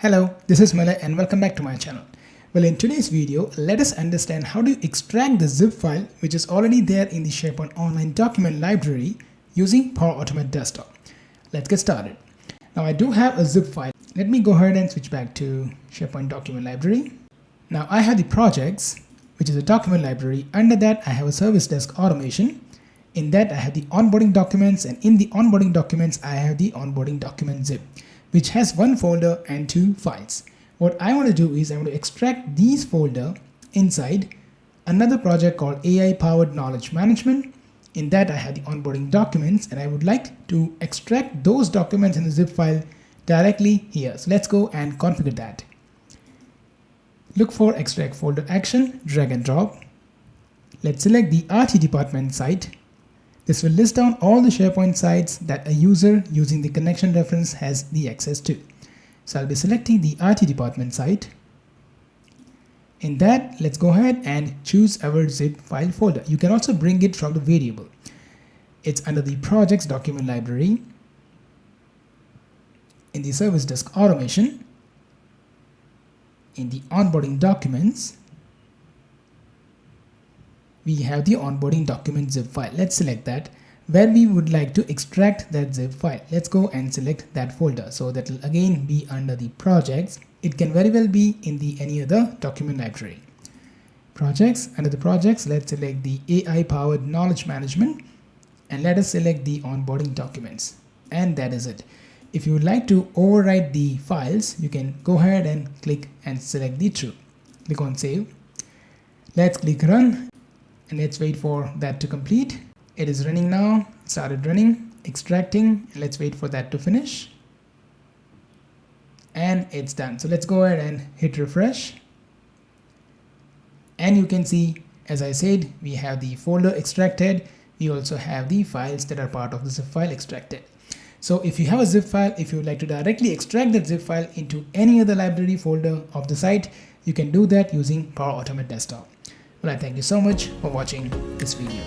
Hello, this is Malay and welcome back to my channel. Well, in today's video, let us understand how to extract the zip file which is already there in the SharePoint Online Document Library using PowerAutomateDesktop. Let's get started. Now I do have a zip file. Let me go ahead and switch back to SharePoint Document Library. Now I have the projects, which is a document library. Under that I have a service desk automation. In that I have the onboarding documents, and in the onboarding documents I have the onboarding document zip, which has one folder and two files. What I want to do is I want to extract these folder inside another project called AI Powered Knowledge Management. In that I have the onboarding documents, and I would like to extract those documents in the zip file directly here. So let's go and configure that. Look for extract folder action, drag and drop. Let's select the RT department site. This will list down all the SharePoint sites that a user using the connection reference has the access to. So I'll be selecting the RT department site. In that, let's go ahead and choose our zip file folder. You can also bring it from the variable. It's under the projects document library. In the service desk automation. In the onboarding documents. We have the onboarding document zip file. Let's select that where we would like to extract that zip file. Let's go and select that folder. So that will again be under the projects. It can very well be in the any other document library. Projects, under the projects, let's select the AI powered knowledge management, and let us select the onboarding documents. And that is it. If you would like to overwrite the files, you can go ahead and click and select the true. Click on save. Let's click run. And let's wait for that to complete. It is running now. It started running, extracting. Let's wait for that to finish. And it's done. So let's go ahead and hit refresh. And you can see, as I said, we have the folder extracted. We also have the files that are part of the zip file extracted. So if you have a zip file, if you would like to directly extract that zip file into any other library folder of the site, you can do that using PowerAutomateDesktop. Well, I thank you so much for watching this video.